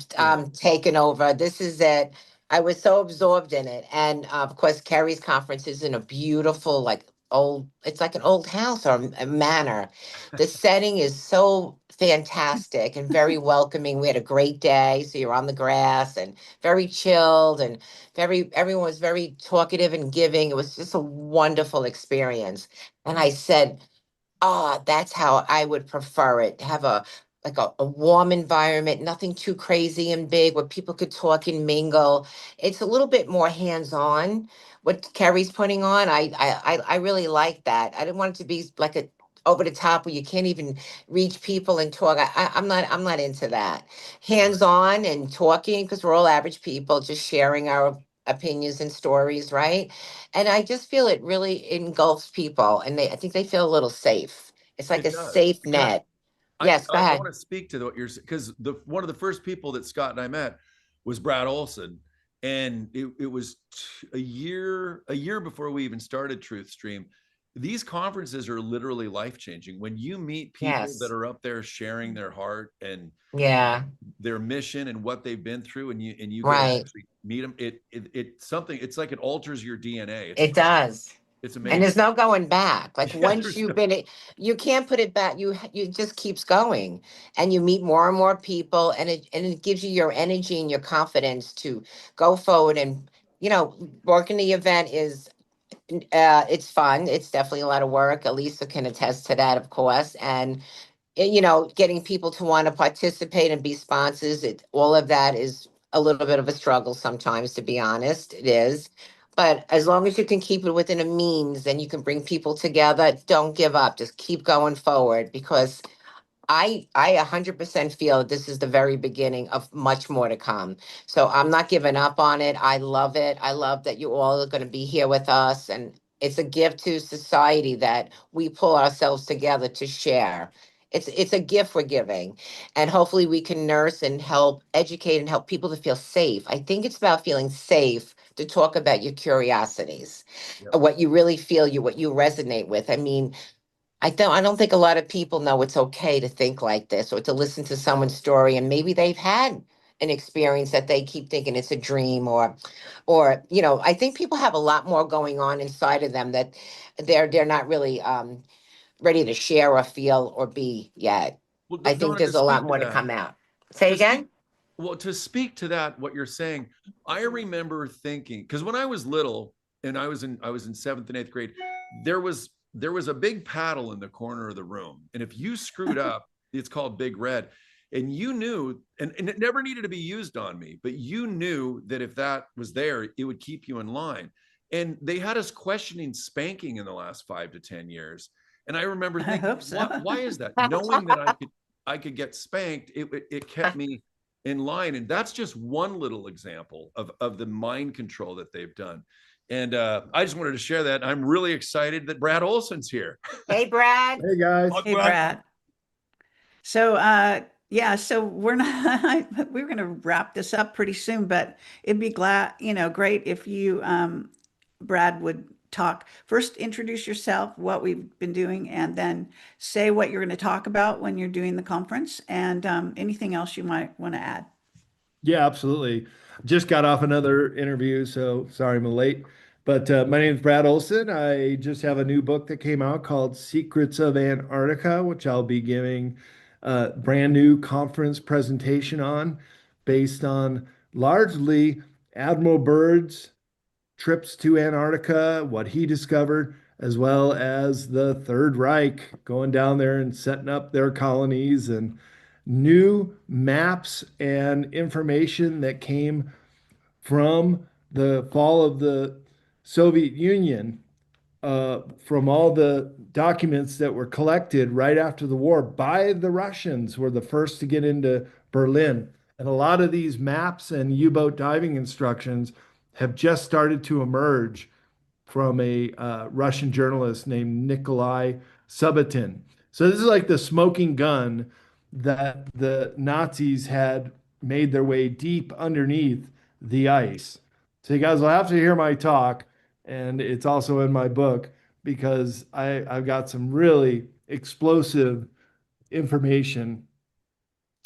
taking over. This is it." I was so absorbed in it, and of course, Kerry's conference is in a beautiful, like old. It's like an old house or a manor. The setting is so fantastic and very welcoming. We had a great day. So you're on the grass and very chilled and everyone was very talkative and giving. It was just a wonderful experience. And I said, oh, that's how I would prefer it. Have like a warm environment, nothing too crazy and big where people could talk and mingle. It's a little bit more hands-on what Kerry's putting on. I really like that. I didn't want it to be like a over the top where you can't even reach people and talk. I'm not into that. Right. Hands-on and talking because we're all average people, just sharing our opinions and stories, right? And I just feel it really engulfs people, and I think they feel a little safe. It's like It a does. safe Because net. I, Yes, go I ahead. want to speak to what you're because the one of the first people that Scott and I met was Brad Olson, and it was a year before we even started Truth Stream. These conferences are literally life changing when you meet people that Yes. are up there sharing their heart and Yeah. their mission and what they've been through, and you get to Right. actually meet them. It's something. It's like it alters your DNA. It does. It's And amazing. there's no going back. Like Yeah, once there's you've been it, you can't put it back. You just keeps going. And you meet more and more people, and it gives you your energy and your confidence to go forward. And working the event is it's fun. It's definitely a lot of work. Elisa can attest to that, of course. And getting people to want to participate and be sponsors, all of that is a little bit of a struggle sometimes, to be honest. It is. But as long as you can keep it within a means and you can bring people together, don't give up. Just keep going forward because I 100% feel that this is the very beginning of much more to come. So I'm not giving up on it. I love it. I love that you all are going to be here with us, and it's a gift to society that we pull ourselves together to share. It's a gift we're giving, and hopefully we can nurse and help educate and help people to feel safe. I think it's about feeling safe to talk about your curiosities, yep. what you really feel, what you resonate with. I mean, I don't think a lot of people know it's okay to think like this or to listen to someone's story and maybe they've had an experience that they keep thinking it's a dream, or I think people have a lot more going on inside of them that they're not really ready to share or feel or be yet. Well, I think Donna, to there's a lot speak to more to that, come out. Say to speak again? well, to speak to that, what you're saying, I remember thinking because when I was little and I was in seventh and eighth grade, there was a big paddle in the corner of the room, and if you screwed up, it's called Big Red, and you knew, and it never needed to be used on me, but you knew that if that was there, it would keep you in line. And they had us questioning spanking in the last 5 to 10 years, and I remember I thinking, hope so. what? Why is that? Knowing that I could get spanked, it kept me in line. And that's just one little example of the mind control that they've done. And I just wanted to share that. I'm really excited that Brad Olson's here. Hey, Brad. Hey guys. Hi, Hey, Brad. Brad. So, yeah, so we're not, we're going to wrap this up pretty soon, but it'd be great if you, Brad, would talk first, introduce yourself, what we've been doing, and then say what you're going to talk about when you're doing the conference and anything else you might want to add. Yeah, absolutely. Just got off another interview, so sorry I'm late. But my name is Brad Olson. I just have a new book that came out called Secrets of Antarctica, which I'll be giving a brand new conference presentation on, based on largely Admiral Byrd's trips to Antarctica, what he discovered, as well as the Third Reich going down there and setting up their colonies, and new maps and information that came from the fall of the Soviet Union, from all the documents that were collected right after the war by the Russians, were the first to get into Berlin. And a lot of these maps and U-boat diving instructions have just started to emerge from a Russian journalist named Nikolai Subotin. So this is like the smoking gun that the Nazis had made their way deep underneath the ice. So you guys will have to hear my talk, and it's also in my book because I've got some really explosive information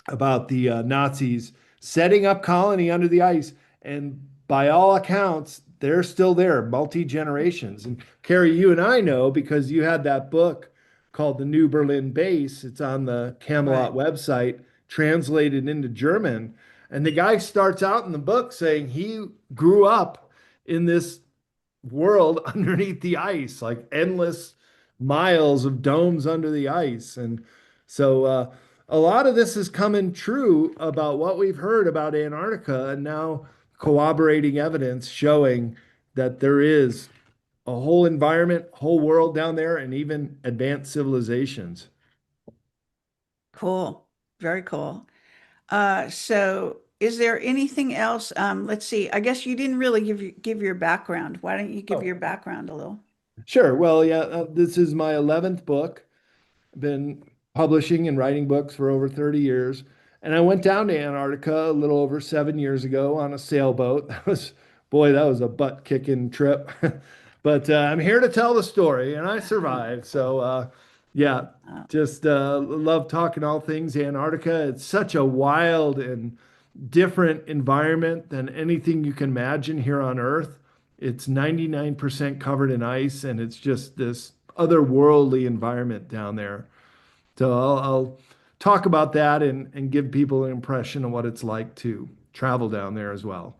about the Nazis setting up colony under the ice. And by all accounts, they're still there, multi generations. And Kerry, you and I know because you had that book called The New Berlin Base. It's on the Camelot Right. website, translated into German. And the guy starts out in the book saying he grew up in this world underneath the ice, like endless miles of domes under the ice. And so a lot of this is coming true about what we've heard about Antarctica, and now corroborating evidence showing that there is a whole environment, whole world down there, and even advanced civilizations. Cool. Very cool. So is there anything else? Let's see. I guess you didn't really give your background. Why don't you give Oh, your background a little? sure. Well, yeah, this is my 11th book. Been publishing and writing books for over 30 years. And I went down to Antarctica a little over 7 years ago on a sailboat. Boy, that was a butt kicking trip. But I'm here to tell the story, and I survived. So, yeah, Uh, just love talking all things Antarctica. It's such a wild and different environment than anything you can imagine here on Earth. It's 99% covered in ice, and it's just this otherworldly environment down there. So I'll talk about that and give people an impression of what it's like to travel down there as well.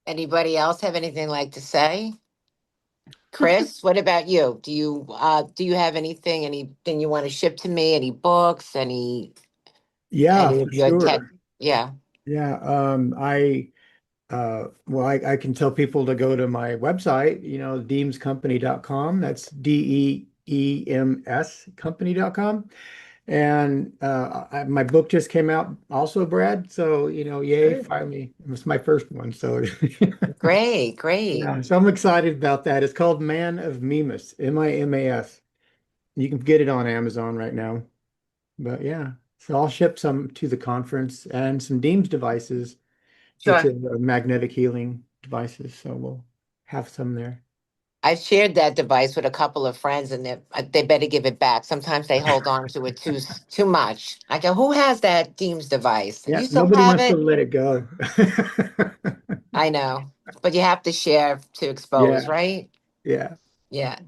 Anybody else have anything like to say? Chris, what about you? Do you have anything you want to ship to me? Any books? Yeah, Any for of your TED? sure. Yeah. Yeah, well, I can tell people to go to my website, deemscompany.com. That's DEEMS company.com. And my book just came out also, Brad. So, yay, Great. finally. It was my first one. So, Great, great. yeah, so I'm excited about that. It's called Man of Mimas, Mimas. You can get it on Amazon right now. But yeah, so I'll ship some to the conference and some Deems devices, which Sure. are magnetic healing devices. So we'll have some there. I shared that device with a couple of friends, and they better give it back. Sometimes they hold on to it too much. I go, who has that Deems device? Yeah, You still nobody have wants to it? let it go. I know, but you have to share to expose, Yeah, right? yeah. Yeah.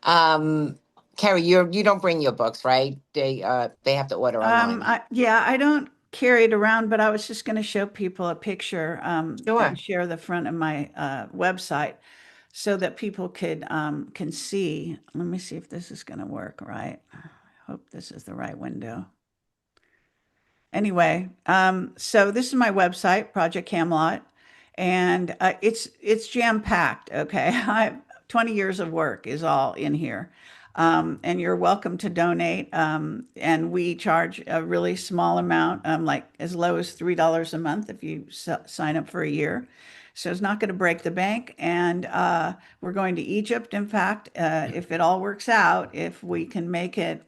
Um, Carrie, you don't bring your books, right? They have to order online. Yeah, I don't carry it around, but I was just going to show people a picture Sure. and share the front of my website so that people can see. Let me see if this is going to work right. I hope this is the right window. Anyway, so this is my website, Project Camelot, and it's jam packed. Okay, 20 years of work is all in here, and you're welcome to donate. And we charge a really small amount, like as low as $3 a month if you sign up for a year. So it's not going to break the bank, and we're going to Egypt. In fact, if it all works out, if we can make it.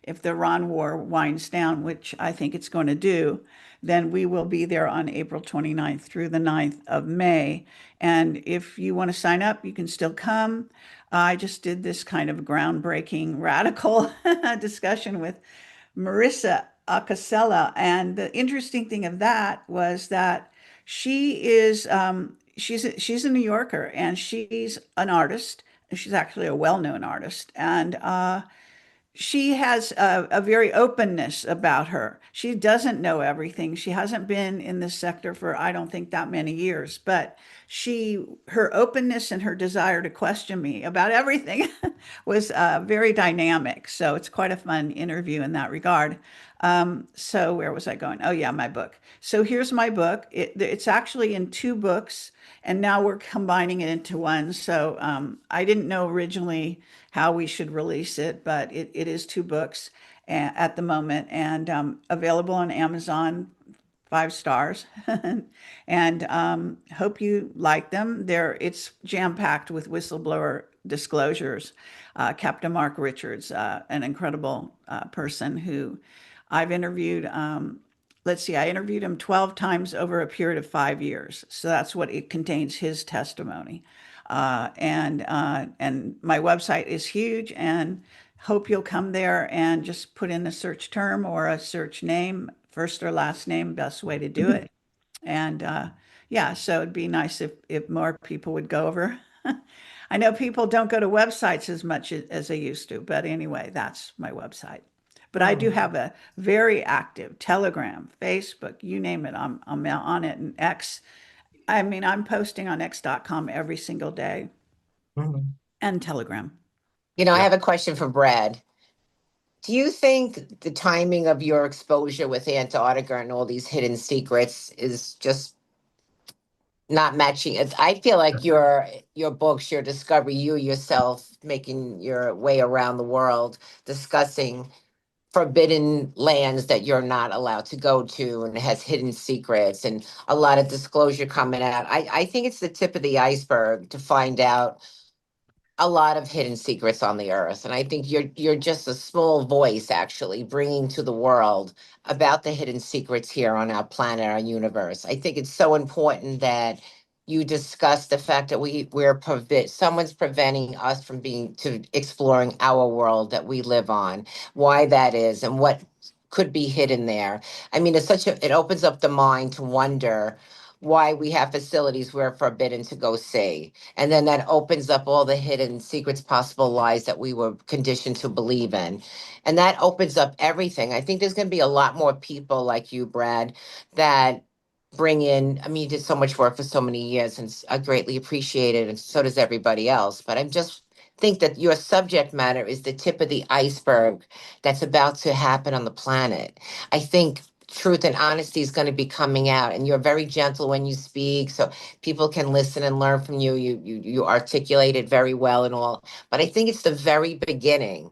If the Iran war winds down, which I think it's going to do, then we will be there on April 29th through the 9th of May. And if you want to sign up, you can still come. I just did this kind of groundbreaking, radical discussion with Marissa Acasella. And the interesting thing of that was that she's a New Yorker and she's an artist. She's actually a well-known artist. And she has a very openness about her. She doesn't know everything. She hasn't been in this sector for, I don't think, that many years, but her openness and her desire to question me about everything was very dynamic. So it's quite a fun interview in that regard. So where was I going? Oh yeah, my book. So here's my book. It's actually in two books, and now we're combining it into one. So I didn't know originally how we should release it, but it is two books at the moment and available on Amazon, 5 stars. And hope you like them. It's jam packed with whistleblower disclosures. Captain Mark Richards, an incredible person who I've interviewed. Let's see, I interviewed him 12 times over a period of 5 years. So that's what it contains, his testimony. And my website is huge, and hope you'll come there and just put in a search term or a search name, first or last name, best way to do it. And yeah, so it'd be nice if more people would go over. I know people don't go to websites as much as they used to, but anyway, that's my website. But I do Oh, have a very active Telegram, Facebook, you name it. I'm on it, and X. I mean, I'm posting on X.com every single day, oh. and Telegram. I Yeah. have a question for Brad. Do you think the timing of your exposure with Antarctica and all these hidden secrets is just not matching? I feel like your books, your discovery, you yourself making your way around the world, discussing forbidden lands that you're not allowed to go to, and it has hidden secrets and a lot of disclosure coming out. I think it's the tip of the iceberg to find out a lot of hidden secrets on the earth, and I think you're just a small voice actually bringing to the world about the hidden secrets here on our planet, our universe. I think it's so important that you discuss the fact that someone's preventing us from being to exploring our world that we live on, why that is, and what could be hidden there. I mean, it opens up the mind to wonder why we have facilities we're forbidden to go see, and then that opens up all the hidden secrets, possible lies that we were conditioned to believe in. And that opens up everything. I think there's going to be a lot more people like you, Brad, that bring in. I mean, you did so much work for so many years, and I greatly appreciate it. And so does everybody else. But I'm just think that your subject matter is the tip of the iceberg that's about to happen on the planet. I think truth and honesty is going to be coming out, and you're very gentle when you speak, so people can listen and learn from you. You articulate it very well and all, but I think it's the very beginning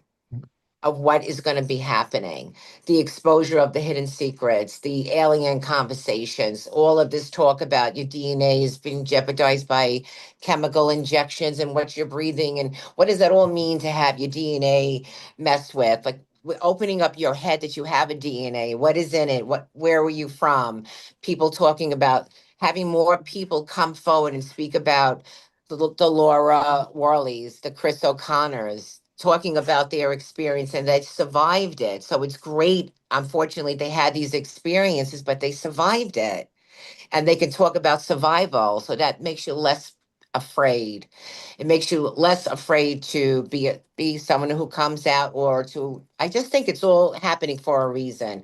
of what is going to be happening. The exposure of the hidden secrets, the alien conversations, all of this talk about your DNA is being jeopardized by chemical injections and what you're breathing. And what does that all mean to have your DNA messed with? Like, opening up your head that you have a DNA. What is in it? Where were you from? People talking about having more people come forward and speak about the Laura Worleys, the Chris O'Connors, talking about their experience and they survived it. So it's great. Unfortunately, they had these experiences, but they survived it, and they can talk about survival. So that makes you less afraid. It makes you less afraid to be someone who comes out, or to. I just think it's all happening for a reason.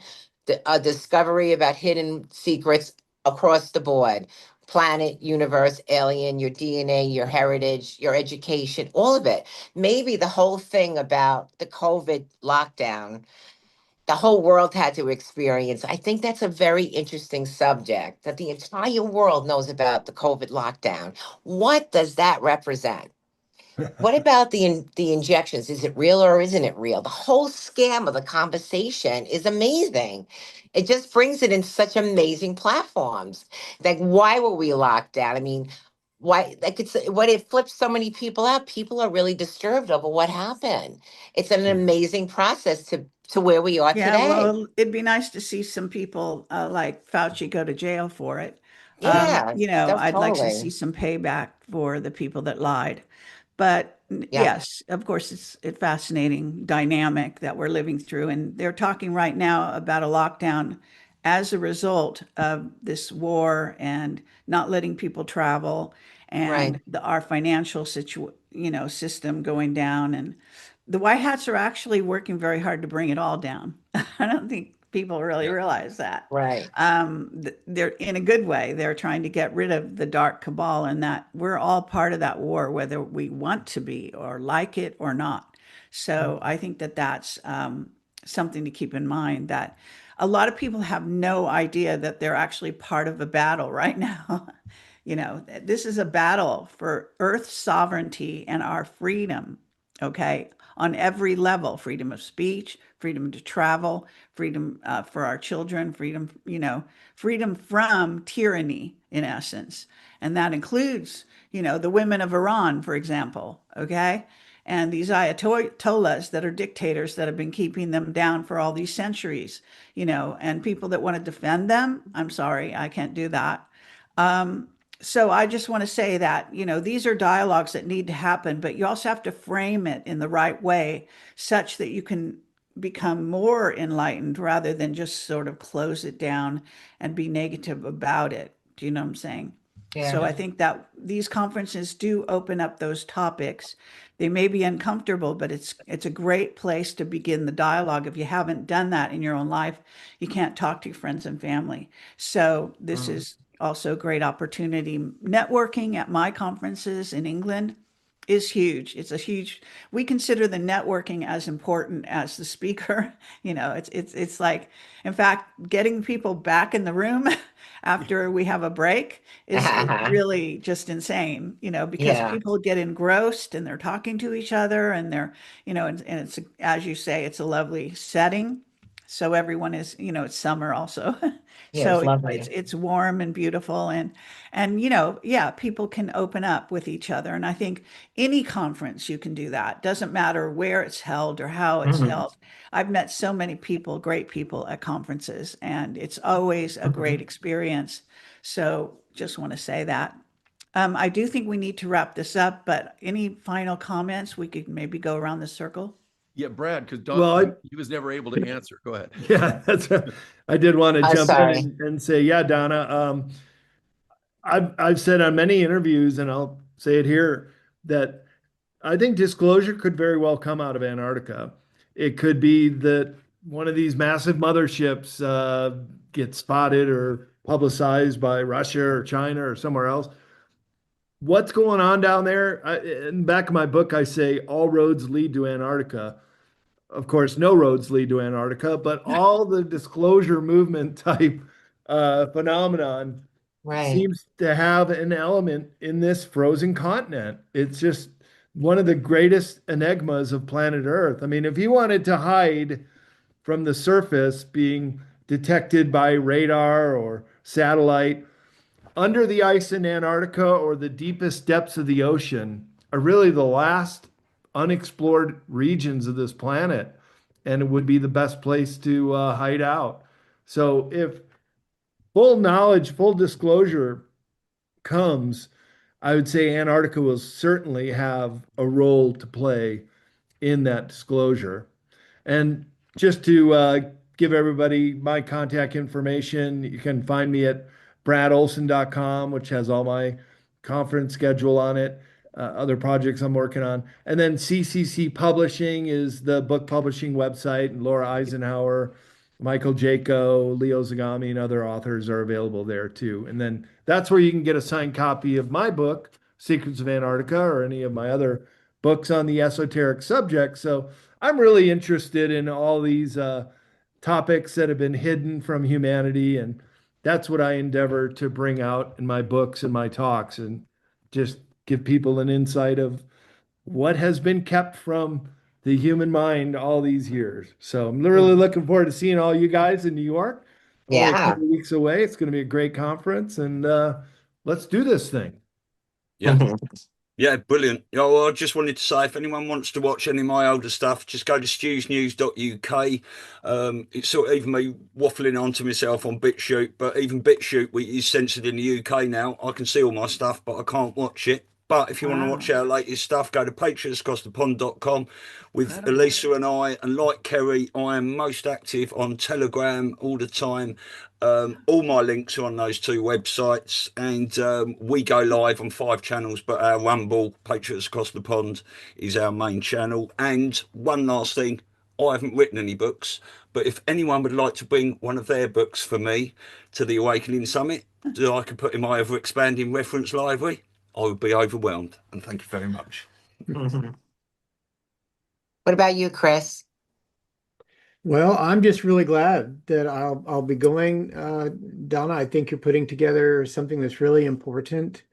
A discovery about hidden secrets across the board. Planet, universe, alien, your DNA, your heritage, your education, all of it. Maybe the whole thing about the COVID lockdown, the whole world had to experience. I think that's a very interesting subject, that the entire world knows about the COVID lockdown. What does that represent? What about the injections? Is it real or isn't it real? The whole scam of the conversation is amazing. It just brings it in such amazing platforms. Like, why were we locked down? I mean, why? Like, it's what it flips so many people out. People are really disturbed over what happened. It's an amazing process to where we are Yeah, today. well, it'd be nice to see some people like Fauci go to jail for it. Yeah, I'd like to see totally. some payback for the people that lied. But Yep. yes, of course, it's a fascinating dynamic that we're living through. And they're talking right now about a lockdown as a result of this war and not letting people travel, Right. and our financial system going down. And the White Hats are actually working very hard to bring it all down. I don't think people really Yeah. realize that. Right. They're in a good way. They're trying to get rid of the dark cabal, and that we're all part of that war, whether we want to be or like it or not. So I think that that's something to keep in mind, that a lot of people have no idea that they're actually part of a battle right now. This is a battle for Earth's sovereignty and our freedom, okay, on every level: freedom of speech, freedom to travel, freedom for our children, freedom from tyranny, in essence. And that includes, the women of Iran, for example, okay? And these ayatollahs that are dictators that have been keeping them down for all these centuries, and people that want to defend them. I'm sorry, I can't do that. So I just want to say that, these are dialogues that need to happen, but you also have to frame it in the right way such that you can become more enlightened rather than just sort of close it down and be negative about it. Do you know what I'm saying? So Yeah. I think that these conferences do open up those topics. They may be uncomfortable, but it's a great place to begin the dialogue. If you haven't done that in your own life, you can't talk to your friends and family. So this Mm. is also a great opportunity. Networking at my conferences in England, is huge. It's a huge, we consider the networking as important as the speaker. You know, it's like, in fact, getting people back in the room after we have a break is really just insane, you know, because Yeah. people get engrossed and they're talking to each other and they're, you know, and it's, as you say, it's a lovely setting. So everyone is, you know, it's summer also. Yeah, it's So lovely. it's warm and beautiful and you know, yeah, people can open up with each other. And I think any conference you can do that. Doesn't matter where it's held or how it's Mhm. held. I've met so many people, great people at conferences, and it's always a great experience. So just want to say that. I do think we need to wrap this up, but any final comments? We could maybe go around the circle. Yeah, Brad, because Well, he was never able to answer. Go ahead. yeah, I did want to I'm jump in sorry. and say, yeah, Donna, I've said on many interviews, and I'll say it here, that I think disclosure could very well come out of Antarctica. It could be that one of these massive motherships gets spotted or publicized by Russia or China or somewhere else. What's going on down there? In the back of my book, I say all roads lead to Antarctica. Of course, no roads lead to Antarctica, but all the disclosure movement type phenomenon Right. seems to have an element in this frozen continent. It's just one of the greatest enigmas of planet Earth. I mean, if you wanted to hide from the surface being detected by radar or satellite, under the ice in Antarctica or the deepest depths of the ocean are really the last unexplored regions of this planet, and it would be the best place to hide out. So, if full knowledge, full disclosure comes, I would say Antarctica will certainly have a role to play in that disclosure. And just to give everybody my contact information, you can find me at bradolson.com, which has all my conference schedule on it, other projects I'm working on. And then CCC Publishing is the book publishing website, and Laura Eisenhower, Michael Jaco, Leo Zagami, and other authors are available there too. And then that's where you can get a signed copy of my book, Secrets of Antarctica, or any of my other books on the esoteric subject. So I'm really interested in all these topics that have been hidden from humanity, and that's what I endeavor to bring out in my books and my talks, and just give people an insight of what has been kept from the human mind all these years. So I'm really looking forward to seeing all you guys in New York. Only a Yeah. couple weeks away. It's going to be a great conference, and let's do this thing. Yeah. Yeah, brilliant. Yeah, well, I just wanted to say if anyone wants to watch any of my older stuff, just go to stewsnews.uk. It's sort of even me waffling on to myself on BitChute, but even BitChute is censored in the UK now. I can see all my stuff, but I can't watch it. But if you want to watch our latest stuff, go to patriotscrossthepond.com with Incredible. Elisa and I. And like Kerry, I am most active on Telegram all the time. All my links are on those two websites, and we go live on 5 channels. But our Rumble, Patriots Across the Pond, is our main channel. And one last thing, I haven't written any books, but if anyone would like to bring one of their books for me to the Awakening Summit, that I could put in my ever expanding reference library, I would be overwhelmed. And thank you very much. Mhm. What about you, Chris? Well, I'm just really glad that I'll be going. Donna, I think you're putting together something that's really important.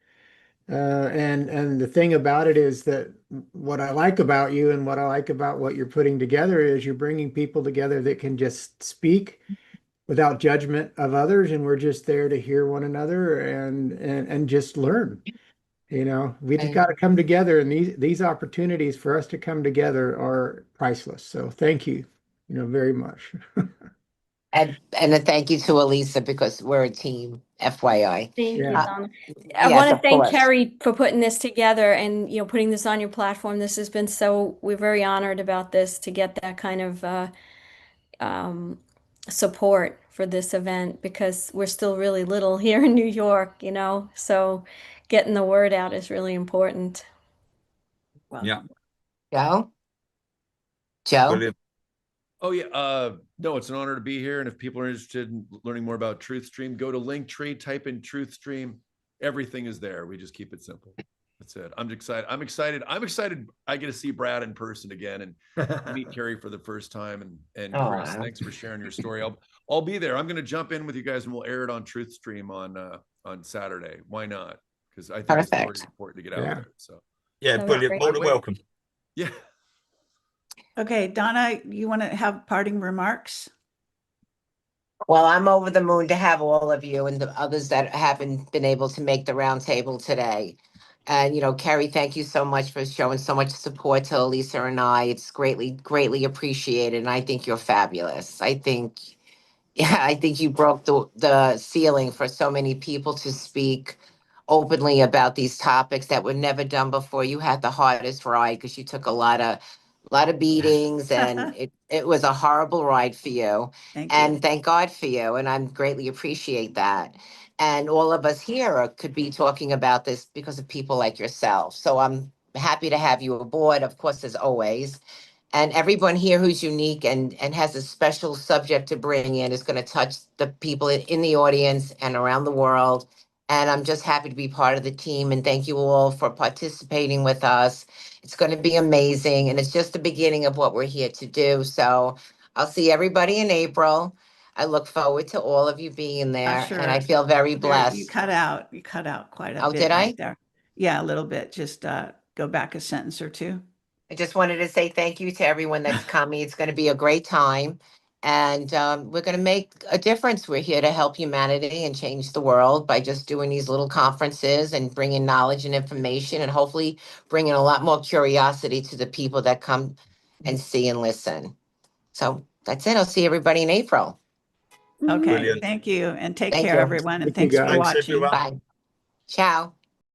And the thing about it is that what I like about you and what I like about what you're putting together is you're bringing people together that can just speak without judgment of others, and we're just there to hear one another and just learn. You know, we just Right. got to come together, and these opportunities for us to come together are priceless. So thank you, very much. And a thank you to Elisa because we're a team, FYI. Thank you, Yeah. Donna. I Yes, want to of thank course. Kerry for putting this together and putting this on your platform. This has been we're very honored about this to get that kind of um, support for this event because we're still really little here in New York, so getting the word out is really important. Yeah, Joe? Joe? brilliant. Oh yeah, no, it's an honor to be here. And if people are interested in learning more about TruthStream, go to Linktree, type in TruthStream. Everything is there. We just keep it simple. That's it. I'm excited. I'm excited. I'm excited. I get to see Brad in person again and meet Kerry for the first time. And Chris, Aw. thanks for sharing your story. I'll be there. I'm going to jump in with you guys and we'll air it on Truth Stream on Saturday. Why not? Because I think the story is Perfect. important to get out Yeah. there. So Yeah, That was brilliant. great. More than welcome. yeah. Okay, Donna, you want to have parting remarks? Well, I'm over the moon to have all of you and the others that haven't been able to make the roundtable today. And, Kerry, thank you so much for showing so much support to Elisa and I. It's greatly, greatly appreciated. And I think you're fabulous. Yeah, I think you broke the ceiling for so many people to speak openly about these topics that were never done before. You had the hardest ride because you took a lot of beatings and it was a horrible ride for you. Thank you. And thank God for you. And I'm greatly appreciate that. And all of us here could be talking about this because of people like yourself. So I'm happy to have you aboard, of course, as always. And everyone here who's unique and has a special subject to bring in is going to touch the people in the audience and around the world. And I'm just happy to be part of the team. And thank you all for participating with us. It's going to be amazing. And it's just the beginning of what we're here to do. So I'll see everybody in April. I look forward to all of you being there. And I Sure. feel very You blessed. cut out. You cut out quite a Oh, bit did right I? there. Yeah, a little bit. Just go back a sentence or two. I just wanted to say thank you to everyone that's coming. It's going to be a great time. And we're going to make a difference. We're here to help humanity and change the world by just doing these little conferences and bringing knowledge and information and hopefully bringing a lot more curiosity to the people that come and see and listen. So that's it. I'll see everybody in April. Okay, Brilliant. thank you. And take Thank care, you. everyone. And Thank you, thanks for guys. Thanks, watching. everyone. Bye. Ciao.